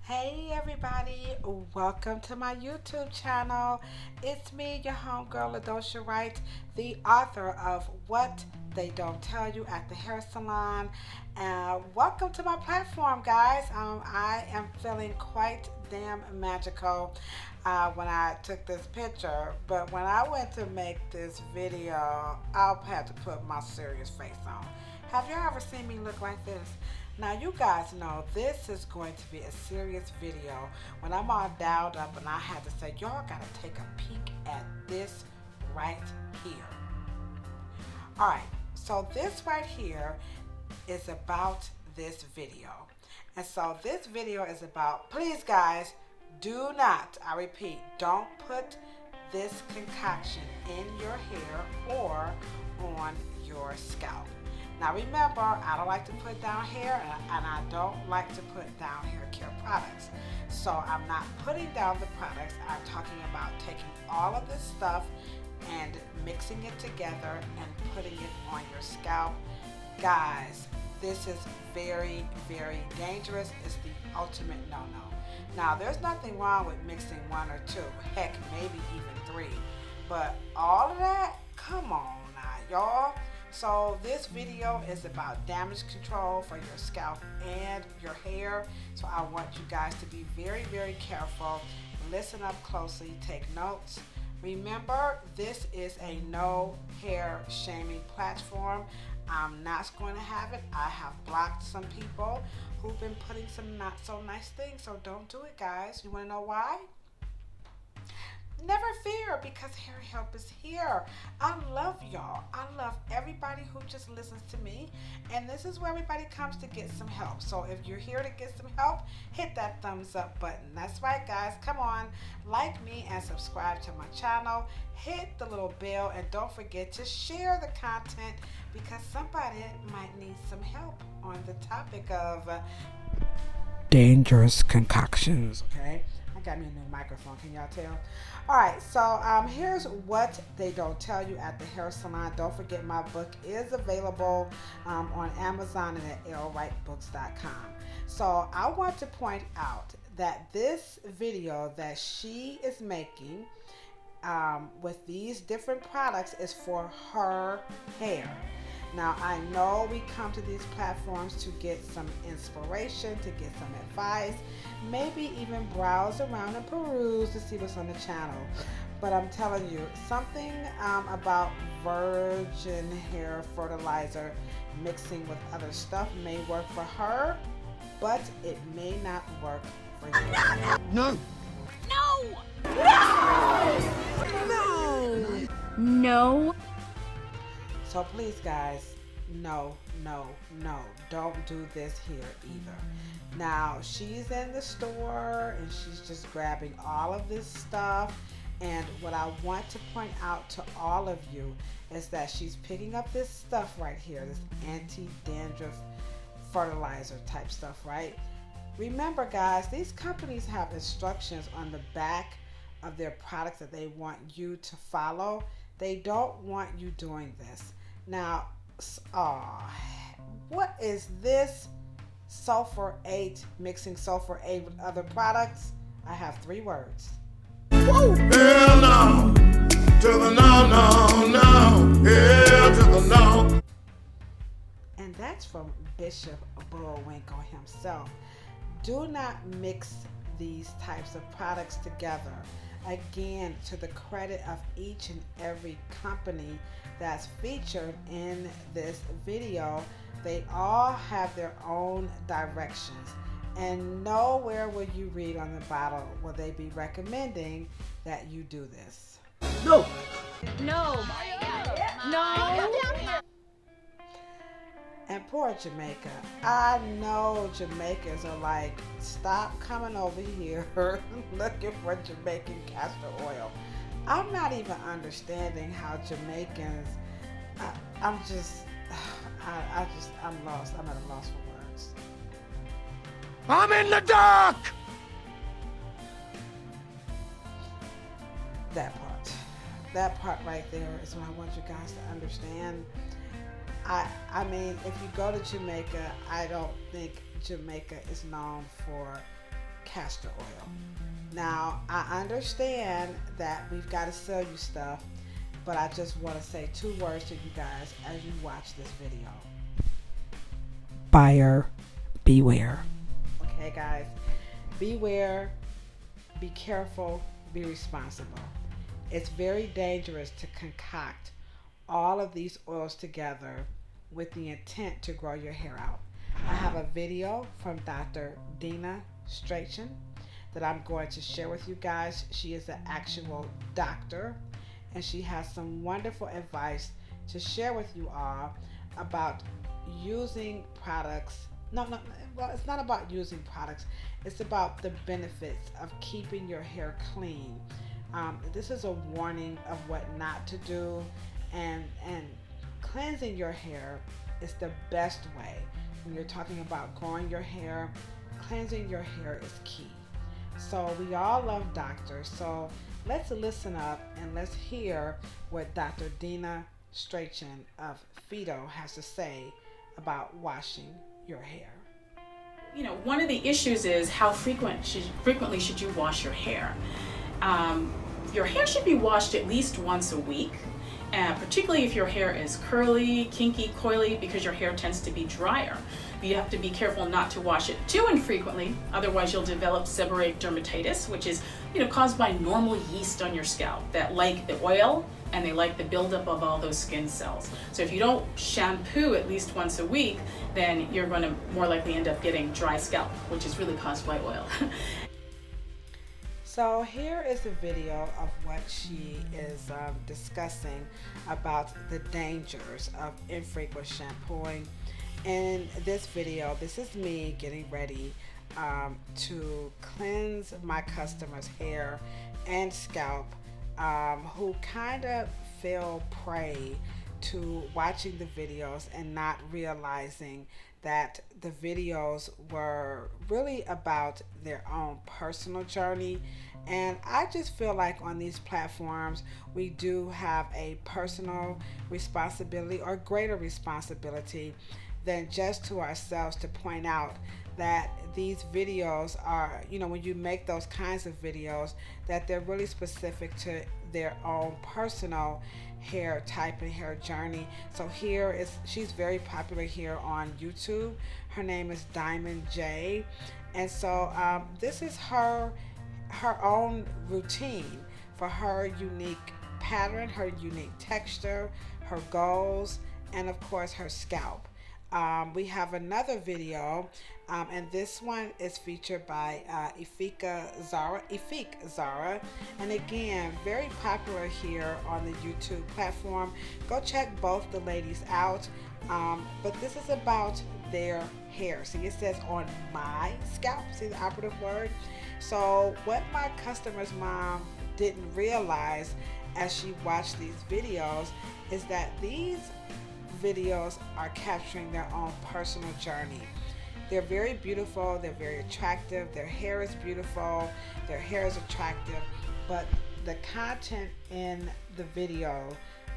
Hey everybody, welcome to my YouTube channel. It's me, your homegirl Ladosha Wright, the author of What They Don't Tell You at the Hair Salon. Welcome to my platform, guys. I am feeling quite damn magical when I took this picture, but when I went to make this video, I'll have to put my serious face on. Have you ever seen me look like this? Now you guys know this is going to be a serious video when I'm all dialed up and I had to say, y'all gotta take a peek at this right here. Alright, so this right here is about this video. And so this video is about, please guys, do not, I repeat, don't put this concoction in your hair or on your scalp. Now remember, I don't like to put down hair and I don't like to put down hair care products. So I'm not putting down the products. I'm talking about taking all of this stuff and mixing it together and putting it on your scalp. Guys, this is very, very dangerous. It's the ultimate no-no. Now there's nothing wrong with mixing one or two, heck, maybe even three. But all of that, come on now, y'all. So this video is about damage control for your scalp and your hair. So I want you guys to be very, very careful. Listen up closely, take notes. Remember, this is a no hair shaming platform. I'm not going to have it. I have blocked some people who've been putting some not so nice things. So don't do it, guys. You want to know why? Never fear, because Hair Help is here. I love y'all. I love everybody who just listens to me. And this is where everybody comes to get some help. So if you're here to get some help, hit that thumbs up button. That's right, guys. Come on. Like me and subscribe to my channel. Hit the little bell and don't forget to share the content because somebody might need some help on the topic of dangerous concoctions, okay? I got me a new microphone, can y'all tell? Alright, so here's what they don't tell you at the hair salon. Don't forget my book is available on Amazon and at lwrightbooks.com. So I want to point out that this video that she is making with these different products is for her hair. Now, I know we come to these platforms to get some inspiration, to get some advice, maybe even browse around and peruse to see what's on the channel. But I'm telling you, something about virgin hair fertilizer mixing with other stuff may work for her, but it may not work for you. No! No! No! No! So please guys, no, don't do this here either. Now she's in the store and she's just grabbing all of this stuff, and what I want to point out to all of you is that she's picking up this stuff right here, this anti-dandruff fertilizer type stuff, right? Remember guys, these companies have instructions on the back of their products that they want you to follow. They don't want you doing this. Now, what is this sulfur 8, mixing sulfur 8 with other products? I have 3 words. Woo! Hell no! To the no, no, no! Hell to the no! And that's from Bishop Burrowinkle himself. Do not mix these types of products together. Again, to the credit of each and every company that's featured in this video, they all have their own directions, and nowhere will you read on the bottle will they be recommending that you do this. No! No! No! And poor Jamaica. I know Jamaicans are like, stop coming over here looking for Jamaican castor oil. I'm not even understanding how Jamaicans, I'm lost. I'm at a loss for words. I'm in the dark! That part right there is what I want you guys to understand. I mean, if you go to Jamaica, I don't think Jamaica is known for castor oil. Now, I understand that we've got to sell you stuff, but I just want to say 2 words to you guys as you watch this video. Buyer beware. Okay, guys, beware, be careful, be responsible. It's very dangerous to concoct all of these oils together with the intent to grow your hair out. I have a video from Dr. Dina Strachan that I'm going to share with you guys. She is an actual doctor, and she has some wonderful advice to share with you all about using products. Well, it's not about using products. It's about the benefits of keeping your hair clean. This is a warning of what not to do, and cleansing your hair is the best way. When you're talking about growing your hair, cleansing your hair is key. So we all love doctors, so let's listen up and let's hear what Dr. Dina Strachan of Fido has to say about washing your hair. You know, one of the issues is how frequently should you wash your hair? Your hair should be washed at least once a week, particularly if your hair is curly, kinky, coily, because your hair tends to be drier. You have to be careful not to wash it too infrequently, otherwise you'll develop seborrheic dermatitis, which is, caused by normal yeast on your scalp that like the oil and they like the buildup of all those skin cells. So if you don't shampoo at least once a week, then you're going to more likely end up getting dry scalp, which is really caused by oil. So here is a video of what she is discussing about the dangers of infrequent shampooing. In this video, this is me getting ready to cleanse my customers' hair and scalp who kind of fell prey to watching the videos and not realizing that the videos were really about their own personal journey. And I just feel like on these platforms we do have a personal responsibility, or greater responsibility than just to ourselves, to point out that these videos are, when you make those kinds of videos, that they're really specific to their own personal hair type and hair journey. So she's very popular here on YouTube. Her name is Diamond J, and so this is her own routine for her unique pattern, her unique texture, her goals, and of course her scalp. We have another video, and this one is featured by Ifik Zara, and again, very popular here on the YouTube platform. Go check both the ladies out, but this is about their hair. See, it says on my scalp, see the operative word? So what my customer's mom didn't realize as she watched these videos is that these videos are capturing their own personal journey. They're very beautiful, they're very attractive, their hair is beautiful, their hair is attractive, but the content in the video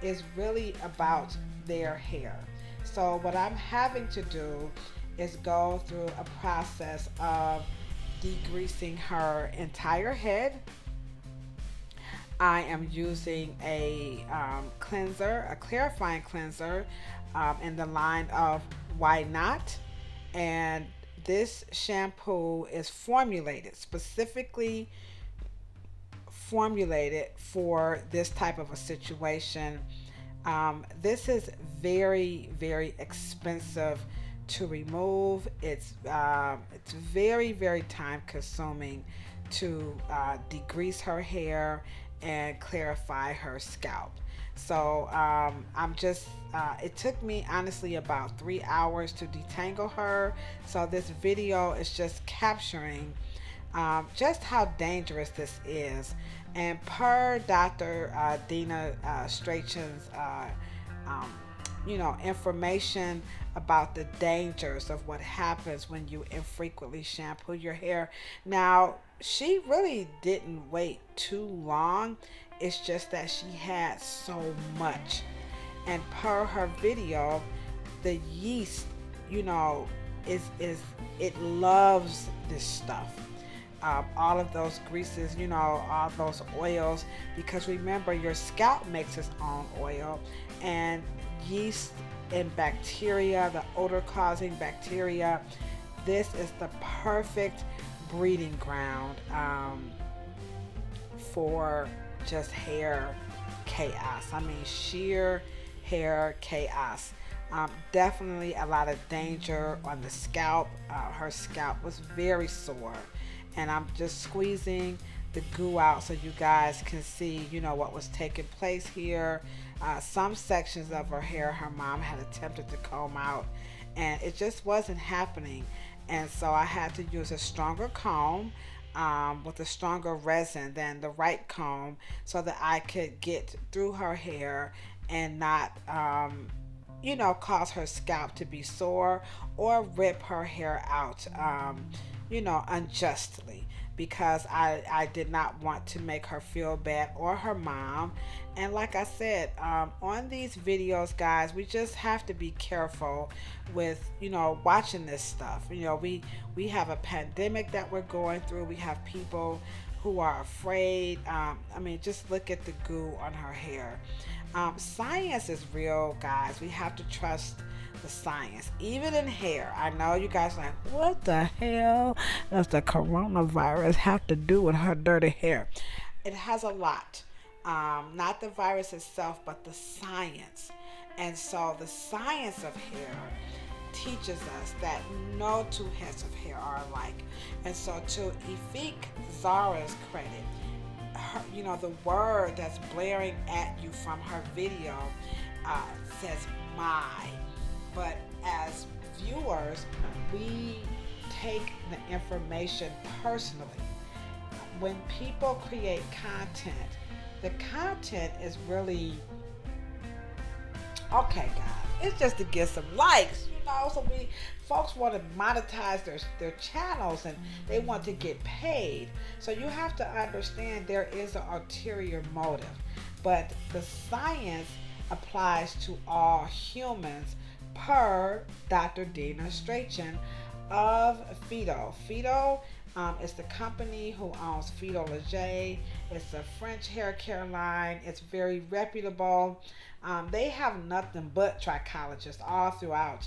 is really about their hair. So what I'm having to do is go through a process of degreasing her entire head. I am using a cleanser, a clarifying cleanser in the line of Why Not, and this shampoo is specifically formulated for this type of a situation. This is very, very expensive to remove. It's very, very time consuming to degrease her hair and clarify her scalp. So it took me honestly about 3 hours to detangle her. So this video is just capturing just how dangerous this is. And per Dr. Dina Strachan's information about the dangers of what happens when you infrequently shampoo your hair. Now, she really didn't wait too long. It's just that she had so much. And per her video, the yeast, it loves this stuff. all of those greases, all those oils, because remember, your scalp makes its own oil, and yeast and bacteria, the odor causing bacteria, this is the perfect breeding ground for just hair chaos. I mean, sheer hair chaos. Definitely a lot of danger on the scalp. Her scalp was very sore, and I'm just squeezing the goo out so you guys can see, what was taking place here. Some sections of her hair her mom had attempted to comb out, and it just wasn't happening. And so I had to use a stronger comb with a stronger resin than the Wright comb, so that I could get through her hair and not cause her scalp to be sore or rip her hair out unjustly, because I did not want to make her feel bad or her mom. And like I said, on these videos, guys, we just have to be careful with watching this stuff. We have a pandemic that we're going through. We have people who are afraid. I mean, just look at the goo on her hair. Science is real, guys. We have to trust the science, even in hair. I know you guys are like, what the hell does the coronavirus have to do with her dirty hair? It has a lot. Not the virus itself, but the science. And so the science of hair teaches us that no two heads of hair are alike. And so to Ifik Zara's credit, the word that's blaring at you from her video says "my," but as viewers, we take the information personally. When people create content, the content is really okay, guys. It's just to get some likes, so folks want to monetize their channels, and they want to get paid. So you have to understand there is an ulterior motive, but the science applies to all humans per Dr. Dina Strachan of Fido. Fido is the company who owns Fido Leger. It's a French hair care line. It's very reputable. They have nothing but trichologists all throughout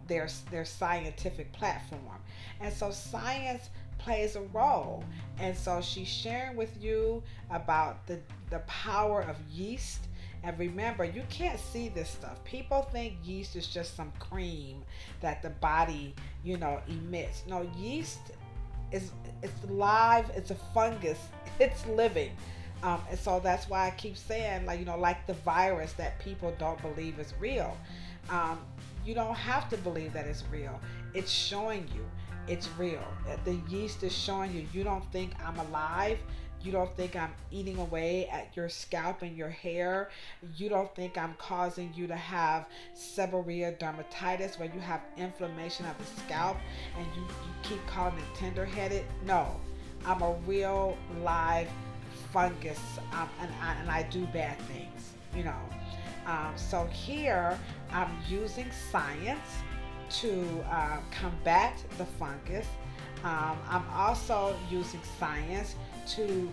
their scientific platform. And so science plays a role. And so she's sharing with you about the power of yeast. And remember, you can't see this stuff. People think yeast is just some cream that the body, emits. No, yeast it's live. It's a fungus. It's living. And so that's why I keep saying, like the virus that people don't believe is real. You don't have to believe that it's real. It's showing you it's real. The yeast is showing you. You don't think I'm alive. You don't think I'm eating away at your scalp and your hair. You don't think I'm causing you to have seborrhea dermatitis, where you have inflammation of the scalp and you keep calling it tender-headed. No, I'm a real live fungus, and I do bad things, So here I'm using science to combat the fungus. I'm also using science to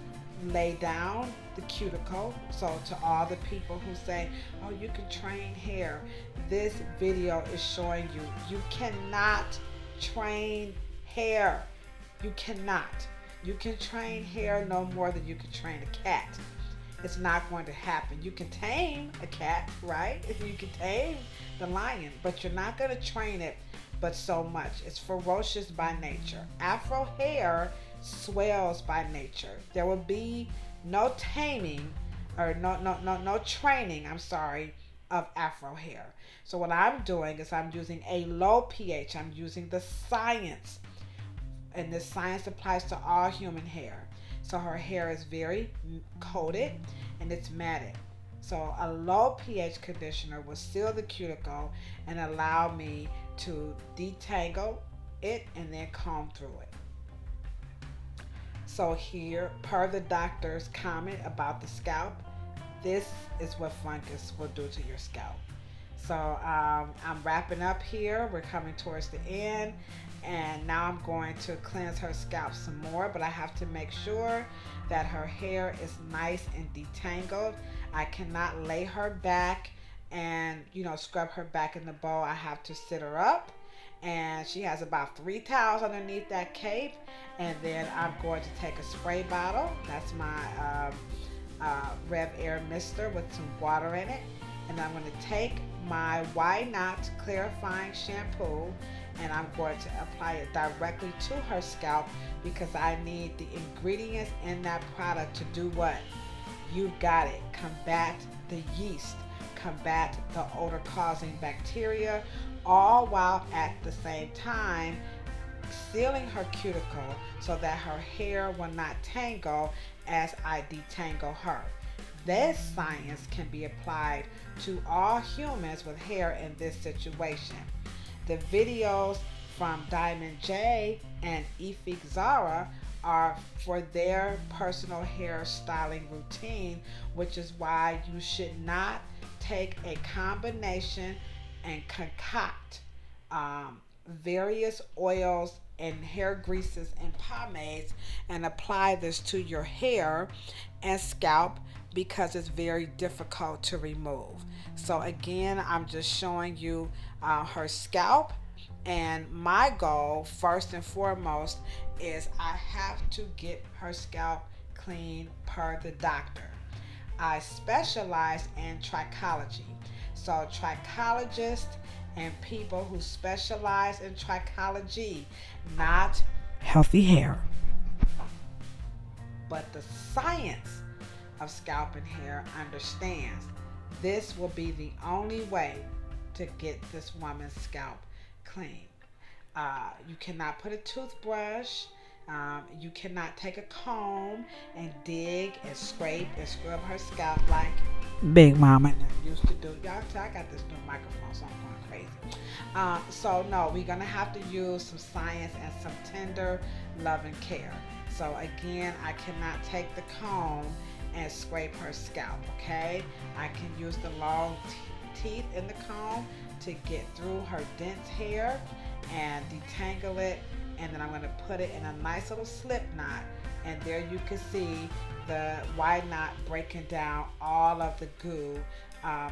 lay down the cuticle. So to all the people who say, oh, you can train hair, this video is showing you cannot train hair. You cannot. You can train hair no more than you can train a cat. It's not going to happen. You can tame a cat, right? You can tame the lion, but you're not going to train it but so much. It's ferocious by nature. Afro hair swells by nature. There will be no taming or no training, of Afro hair. So what I'm doing is I'm using a low pH. I'm using the science. And this science applies to all human hair. So her hair is very coated and it's matted. So a low pH conditioner will seal the cuticle and allow me to detangle it and then comb through it. So here, per the doctor's comment about the scalp, this is what fungus will do to your scalp. So I'm wrapping up here. We're coming towards the end. And now I'm going to cleanse her scalp some more, but I have to make sure that her hair is nice and detangled. I cannot lay her back and, you know, scrub her back in the bowl. I have to sit her up, and she has about 3 towels underneath that cape. And then I'm going to take a spray bottle. That's my Rev Air Mister with some water in it. And I'm going to take my Why Not clarifying shampoo, and I'm going to apply it directly to her scalp, because I need the ingredients in that product to do what? You got it. Combat the yeast, combat the odor causing bacteria, all while at the same time sealing her cuticle so that her hair will not tangle as I detangle her. This science can be applied to all humans with hair in this situation. The videos from Diamond J and Ifig Zara are for their personal hair styling routine, which is why you should not take a combination and concoct various oils and hair greases and pomades and apply this to your hair and scalp, because it's very difficult to remove. So again, I'm just showing you her scalp, and my goal first and foremost is I have to get her scalp clean per the doctor. I specialize in trichology, so trichologists and people who specialize in trichology, not healthy hair, but the science of scalp and hair, understands this will be the only way to get this woman's scalp clean. You cannot put a toothbrush, you cannot take a comb and dig and scrape and scrub her scalp like Big Mama used to do. Y'all tell I got this new microphone, so I'm going crazy. So no, we're gonna have to use some science and some tender loving care. So again, I cannot take the comb and scrape her scalp, okay? I can use the long teeth in the comb to get through her dense hair and detangle it, and then I'm going to put it in a nice little slip knot, and there you can see the Why Not breaking down all of the goo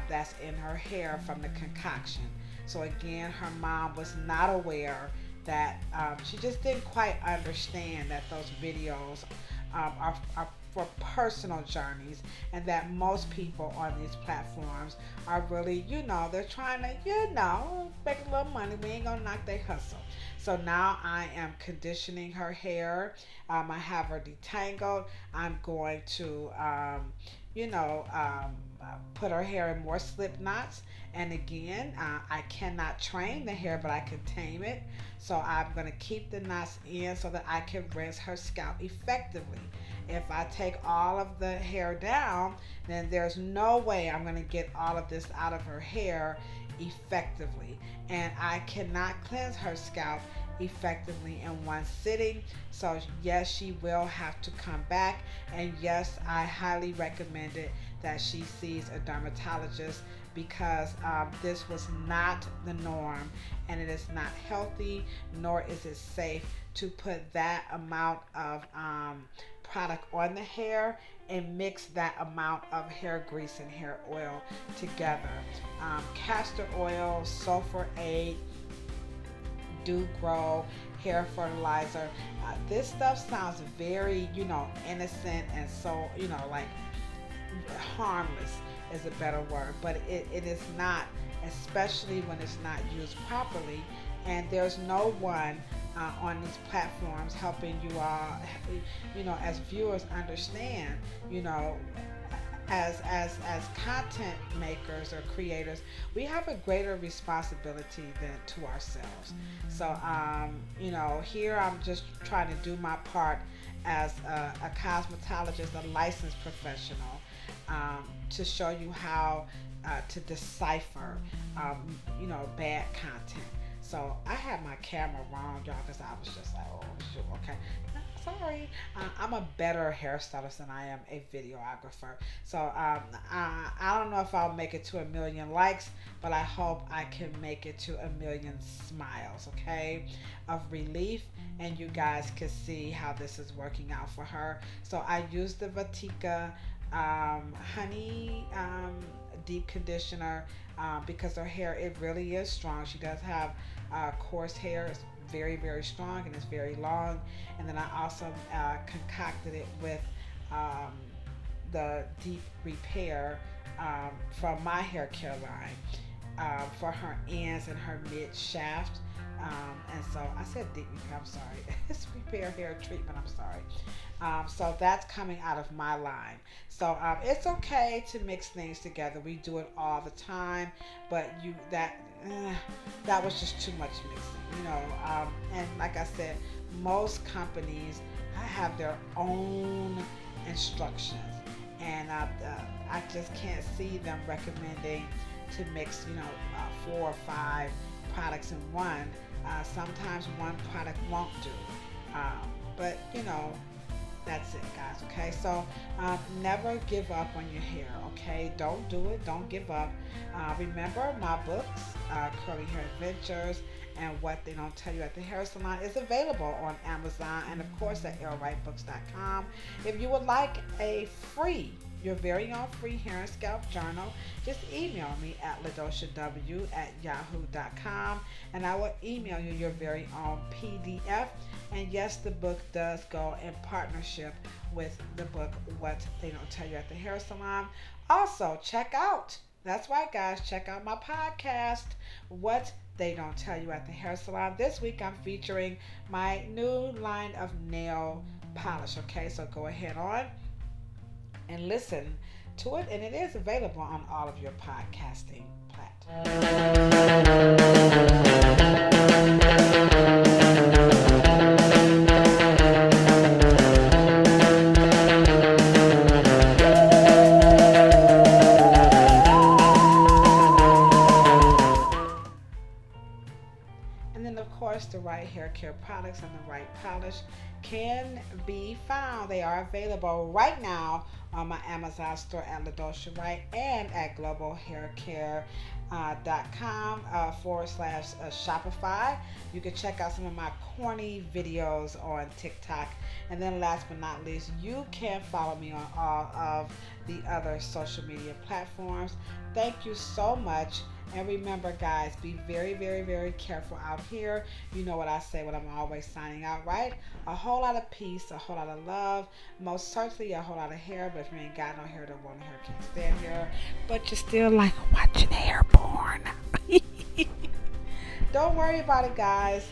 that's in her hair from the concoction. So again, her mom was not aware that she just didn't quite understand that those videos are for personal journeys, and that most people on these platforms are really, they're trying to, make a little money. We ain't gonna knock their hustle. So now I am conditioning her hair. I have her detangled. I'm going to, put her hair in more slip knots. And again, I cannot train the hair, but I can tame it. So I'm going to keep the knots in so that I can rinse her scalp effectively. If I take all of the hair down, then there's no way I'm going to get all of this out of her hair effectively. And I cannot cleanse her scalp effectively in one sitting. So yes, she will have to come back. And yes, I highly recommend it that she sees a dermatologist, because this was not the norm, and it is not healthy, nor is it safe to put that amount of product on the hair and mix that amount of hair grease and hair oil together. Castor oil, sulfur 8, do grow, hair fertilizer. This stuff sounds very, innocent and so, like harmless is a better word, but it is not, especially when it's not used properly. And there's no one on these platforms helping you all, as viewers understand, as content makers or creators, we have a greater responsibility than to ourselves. So, here I'm just trying to do my part as a cosmetologist, a licensed professional, to show you how to decipher, bad content. So I had my camera wrong, y'all, because I was just like, oh shoot, okay. It's all sorry. I'm a better hairstylist than I am a videographer. So I don't know if I'll make it to 1,000,000 likes, but I hope I can make it to 1,000,000 smiles, okay, of relief, and you guys can see how this is working out for her. So I used the Vatika honey deep conditioner because her hair, it really is strong. She does have coarse hair. It's very, very strong and it's very long. And then I also concocted it with the deep repair from my hair care line for her ends and her mid shaft. And so I said deep repair, I'm sorry. It's repair hair treatment, I'm sorry. So that's coming out of my line. So it's okay to mix things together. We do it all the time, but that was just too much mixing, you know. And like I said, most companies have their own instructions, and I just can't see them recommending to mix, you know, 4 or 5 products in one. Sometimes one product won't do, but you know, that's it, guys. Okay, so never give up on your hair. Okay, don't do it. Don't give up. Remember, my books, Curly Hair Adventures and What They Don't Tell You at the Hair Salon, is available on Amazon and of course at writebooks.com. If you would like your very own free hair and scalp journal, just email me at ladoshaw@yahoo.com and I will email you your very own PDF. And yes, the book does go in partnership with the book What They Don't Tell You at the Hair Salon. Also, that's right, guys, check out my podcast, What They Don't Tell You at the Hair Salon. This week I'm featuring my new line of nail polish. Okay, so go ahead on and listen to it, and it is available on all of your podcasting platforms. The Wright hair care products and the Wright polish can be found. They are available right now on my Amazon store at LaDosha Wright and at globalhaircare.com/Shopify. You can check out some of my corny videos on TikTok. And then last but not least, you can follow me on all of the other social media platforms. Thank you so much. And remember, guys, be very, very, very careful out here. You know what I say when I'm always signing out, right? A whole lot of peace, a whole lot of love, most certainly a whole lot of hair. But if you ain't got no hair, don't want no hair, can't stand hair. But you still like watching hair porn. Don't worry about it, guys.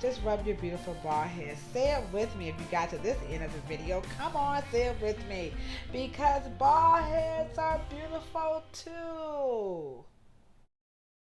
Just rub your beautiful bald head. Say it with me if you got to this end of the video. Come on, say it with me. Because bald heads are beautiful too.